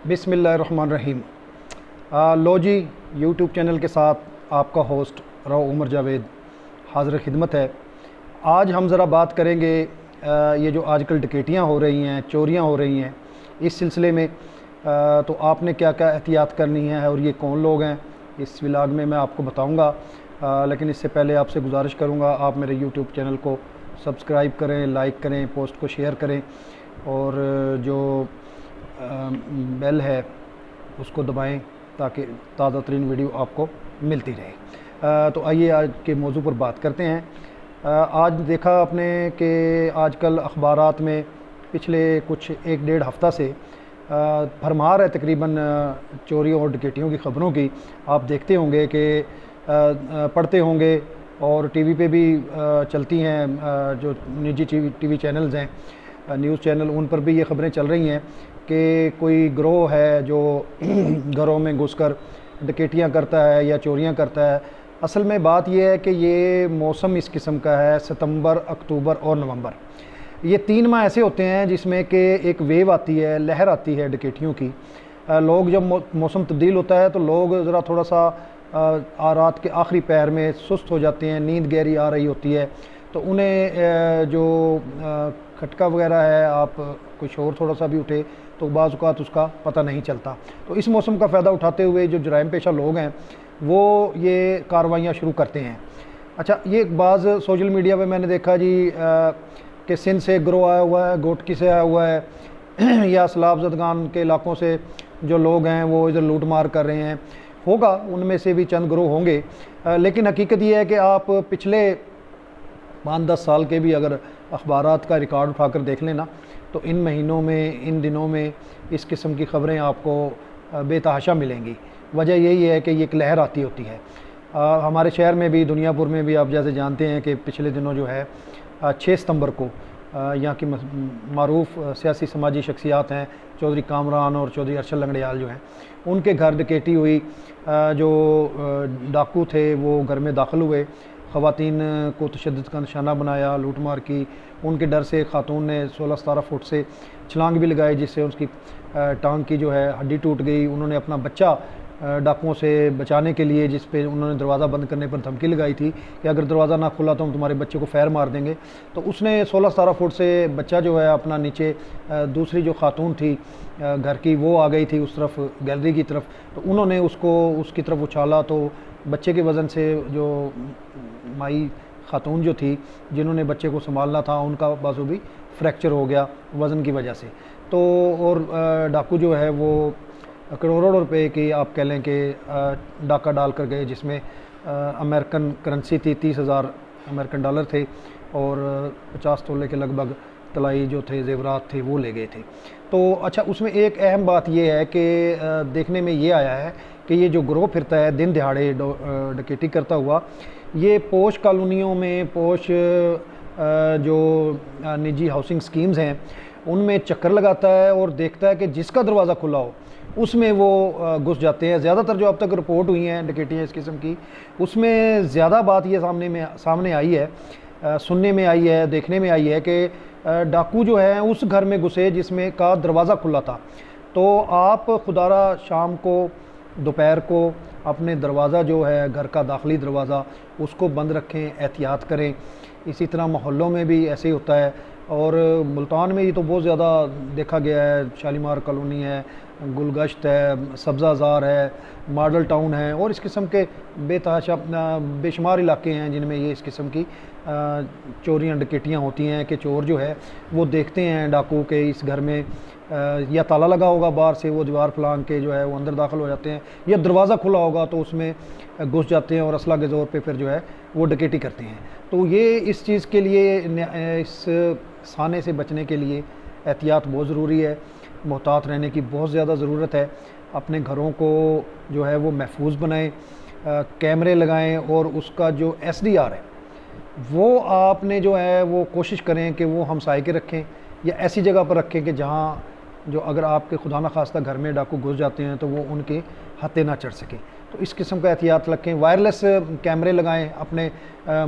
बिस्मिल्लाहिर्रहमानिर्रहीम। लो जी, YouTube channel के साथ आपका होस्ट राव उमर जावेद हाज़िर खिदमत है। आज हम ज़रा बात करेंगे ये जो आजकल डकैतियाँ हो रही हैं, चोरियाँ हो रही हैं, इस सिलसिले में तो आपने क्या क्या एहतियात करनी है और ये कौन लोग हैं इस व्लॉग में मैं आपको बताऊंगा। लेकिन इससे पहले आपसे गुजारिश करूंगा आप मेरे यूट्यूब चैनल को सब्सक्राइब करें, लाइक करें, पोस्ट को शेयर करें और जो बेल है उसको दबाएं ताकि ताज़ा तरीन वीडियो आपको मिलती रहे। तो आइए आज के मौजू पर बात करते हैं। आज देखा आपने कि आजकल अखबारात में पिछले कुछ एक डेढ़ हफ़्ता से भरमार है तकरीबन चोरियों और डकैतियों की ख़बरों की। आप देखते होंगे कि पढ़ते होंगे और टीवी पे भी चलती हैं, जो निजी टीवी चैनल्स हैं, न्यूज़ चैनल, उन पर भी ये ख़बरें चल रही हैं कि कोई गिरोह है जो घरों में घुसकर डकैतियाँ करता है या चोरियाँ करता है। असल में बात यह है कि ये मौसम इस किस्म का है, सितंबर, अक्टूबर और नवंबर, ये 3 माह ऐसे होते हैं जिसमें कि एक वेव आती है, लहर आती है डकैतियों की। लोग जब मौसम तब्दील होता है तो लोग ज़रा थोड़ा सा रात के आखिरी पहर में सुस्त हो जाते हैं, नींद गहरी आ रही होती है, तो उन्हें जो खटका वगैरह है, आप कोई शोर थोड़ा सा भी उठे तो बाज़ औक़ात उसका पता नहीं चलता। तो इस मौसम का फ़ायदा उठाते हुए जो जराइम पेशा लोग हैं वो ये कार्रवाइयाँ शुरू करते हैं। अच्छा, ये बाज़ सोशल मीडिया पे मैंने देखा जी कि सिंध से गिरोह आया हुआ है, गोटकी से आया हुआ है या सलाब जदगान के इलाकों से जो लोग हैं वो इधर लूट मार कर रहे हैं। होगा, उनमें से भी चंद गिरोह होंगे, लेकिन हकीकत ये है कि आप पिछले 5-10 साल के भी अगर अखबारात का रिकॉर्ड उठाकर देख लेना तो इन महीनों में, इन दिनों में इस किस्म की ख़बरें आपको बेतहाशा मिलेंगी। वजह यही है कि ये एक लहर आती होती है। हमारे शहर में भी, दुनियापुर में भी आप जैसे जानते हैं कि पिछले दिनों जो है 6 सितंबर को यहाँ की मारूफ सियासी समाजी शख्सियात हैं, चौधरी कामरान और चौधरी अरशद लंगड़ियाल जो हैं, उनके घर डकैती हुई। जो डाकू थे वो घर में दाखिल हुए, ख़वातीन को तशद्दुद का निशाना बनाया, लूटमार की। उनके डर से खातून ने 16-17 फुट से छलांग भी लगाई जिससे उसकी टांग की जो है हड्डी टूट गई। उन्होंने अपना बच्चा डाकुओं से बचाने के लिए, जिस पे उन्होंने दरवाज़ा बंद करने पर धमकी लगाई थी कि अगर दरवाज़ा ना खुला तो हम तुम्हारे बच्चे को फैर मार देंगे, तो उसने 16-17 फुट से बच्चा जो है अपना नीचे, दूसरी जो खातून थी घर की वो आ गई थी उस तरफ, गैलरी की तरफ, तो उन्होंने उसको उसकी तरफ उछाला तो बच्चे के वज़न से जो माई खातून जो थी जिन्होंने बच्चे को संभालना था उनका बाजू भी फ्रैक्चर हो गया वज़न की वजह से। तो और डाकू जो है वो करोड़ों रुपए की आप कह लें कि डाका डाल कर गए, जिसमें अमेरिकन करेंसी थी, 30,000 अमेरिकन डॉलर थे और 50 तोले के लगभग तलाई जो थे जेवरात थे वो ले गए थे। तो अच्छा, उसमें एक अहम बात ये है कि देखने में ये आया है कि ये जो गिरोह फिरता है दिन दिहाड़े डकैती करता हुआ, ये पोश कॉलोनियों में, पोश जो निजी हाउसिंग स्कीम्स हैं उनमें चक्कर लगाता है और देखता है कि जिसका दरवाज़ा खुला हो उसमें वो घुस जाते हैं। ज़्यादातर जो अब तक रिपोर्ट हुई हैं डकैतियाँ इस किस्म की, उसमें ज़्यादा बात ये सामने आई है, सुनने में आई है, देखने में आई है कि डाकू जो है उस घर में घुसे जिसमें का दरवाज़ा खुला था। तो आप खुदारा शाम को, दोपहर को अपने दरवाज़ा जो है घर का दाखिली दरवाज़ा उसको बंद रखें, एहतियात करें। इसी तरह मोहल्लों में भी ऐसे ही होता है और मुल्तान में ये तो बहुत ज़्यादा देखा गया है। शालीमार कॉलोनी है, गुलगश्त है, सब्ज़ाज़ार है, मॉडल टाउन है और इस किस्म के बेतहाशा बेशुमार इलाके हैं जिनमें ये इस किस्म की चोरियाँ डकैतियाँ होती हैं कि चोर जो है वो देखते हैं डाकू के इस घर में या ताला लगा होगा बाहर से, वो दीवार फलांग के जो है वो अंदर दाखिल हो जाते हैं, या दरवाज़ा खुला होगा तो उसमें घुस जाते हैं और असला के ज़ोर पे फिर जो है वो डकैती करते हैं। तो ये इस चीज़ के लिए, इस साने से बचने के लिए एहतियात बहुत ज़रूरी है, मोहतात रहने की बहुत ज़्यादा ज़रूरत है। अपने घरों को जो है वो महफूज बनाएं, कैमरे लगाएं और उसका जो SDR है वो आपने जो है वो कोशिश करें कि वो हमसाये के रखें या ऐसी जगह पर रखें कि जहाँ जो अगर आपके खुदा न खास्ता घर में डाकू घुस जाते हैं तो वो उनके हत्थे ना चढ़ सके। तो इस किस्म का एहतियात रखें। वायरलेस कैमरे लगाएं अपने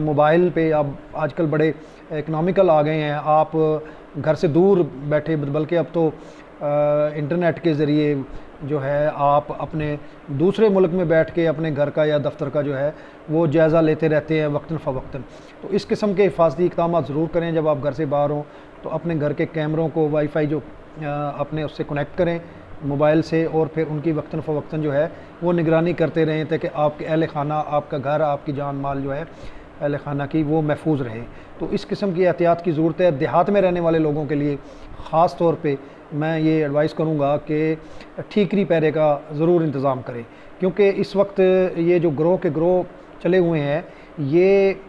मोबाइल पे। अब आजकल बड़े इकनॉमिकल आ गए हैं, आप घर से दूर बैठे, बल्कि अब तो इंटरनेट के ज़रिए जो है आप अपने दूसरे मुल्क में बैठ के अपने घर का या दफ्तर का जो है वो जायज़ा लेते रहते हैं वक्तन फ़वक्तन। तो इस किस्म के हिफाजती इक़दाम ज़रूर करें जब आप घर से बाहर हों। तो अपने घर के कैमरों को वाईफाई जो अपने उससे कनेक्ट करें मोबाइल से, और फिर उनकी वक्तन फ़वक्तन जो है वो निगरानी करते रहें ताकि आपके अहल खाना, आपका घर, आपकी जान माल जो है अहल खाना की वो महफूज रहे। तो इस किस्म की एहतियात की ज़रूरत है। देहात में रहने वाले लोगों के लिए ख़ास तौर पे मैं ये एडवाइस करूँगा कि ठीकरी पहरे का ज़रूर इंतज़ाम करें, क्योंकि इस वक्त ये जो ग्रोह के ग्रोह चले हुए हैं, ये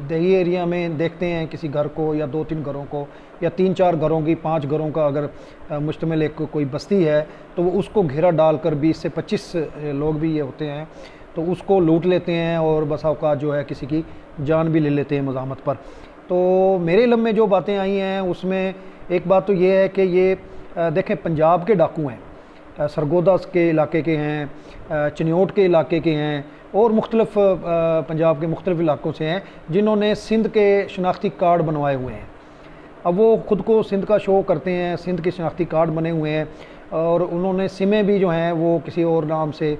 दही एरिया में देखते हैं किसी घर को या 2-3 घरों को या 3-4 घरों की 5 घरों का अगर मुश्तमिल एक कोई बस्ती है तो वो उसको घेरा डालकर 20 से 25 लोग भी ये होते हैं, तो उसको लूट लेते हैं और बसा औकात जो है किसी की जान भी ले लेते हैं मज़ाहमत पर। तो मेरे इल्म में जो बातें आई हैं उसमें एक बात तो ये है कि ये देखें पंजाब के डाकू हैं, सरगोदा के इलाके के हैं, चिन्योट के इलाके के हैं और मुख्तलिफ पंजाब के मुख्तलिफ इलाकों से हैं जिन्होंने सिंध के शनाख्ती कार्ड बनवाए हुए हैं। अब वो ख़ुद को सिंध का शो करते हैं, सिंध के शनाख्ती कार्ड बने हुए हैं और उन्होंने सिमें भी जो हैं वो किसी और नाम से,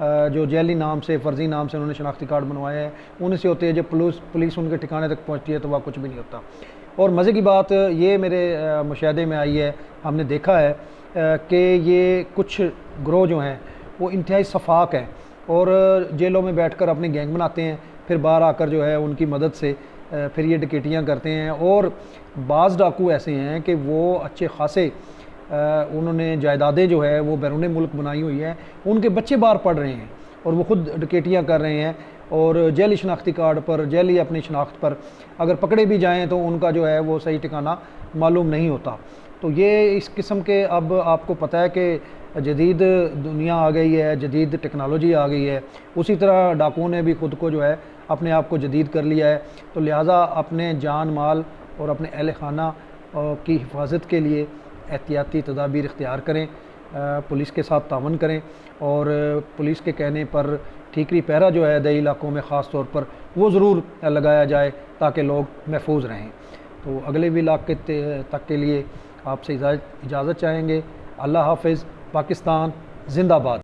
जो जैली नाम से, फ़र्ज़ी नाम से उन्होंने शनाख्ती कार्ड बनवाए हैं। उन्हीं से होते हैं, जब पुलिस उनके ठिकाने तक पहुँचती है तो वह कुछ भी नहीं होता। और मज़े की बात ये मेरे मुशाहदे में आई है, हमने देखा है कि ये कुछ ग्रोह जो हैं वो इंतहाई शफाक हैं और जेलों में बैठकर अपनी गैंग बनाते हैं, फिर बाहर आकर जो है उनकी मदद से फिर ये डकैतियाँ करते हैं। और बाज़ डाकू ऐसे हैं कि वो अच्छे खासे उन्होंने जायदादें जो है वो बैरून मुल्क बनाई हुई है, उनके बच्चे बाहर पढ़ रहे हैं और वो ख़ुद डकैतियाँ कर रहे हैं और जैली शनाख्ती कार्ड पर, जैली अपनी शनाख्त पर अगर पकड़े भी जाएँ तो उनका जो है वो सही ठिकाना मालूम नहीं होता। तो ये इस किस्म के, अब आपको पता है कि जदीद दुनिया आ गई है, जदीद टेक्नोलॉजी आ गई है, उसी तरह डाकुओं ने भी ख़ुद को जो है अपने आप को जदीद कर लिया है। तो लिहाजा अपने जान माल और अपने अहल खाना की हिफाजत के लिए एहतियाती तदाबीर इख्तियार करें, पुलिस के साथ तावन करें और पुलिस के कहने पर ठीकरी पहरा जो है दही इलाकों में ख़ास तौर पर वो ज़रूर लगाया जाए ताकि लोग महफूज रहें। तो अगले व्लॉग तक के लिए आपसे इजाज़त चाहेंगे। अल्लाह हाफ़िज़। पाकिस्तान ज़िंदाबाद।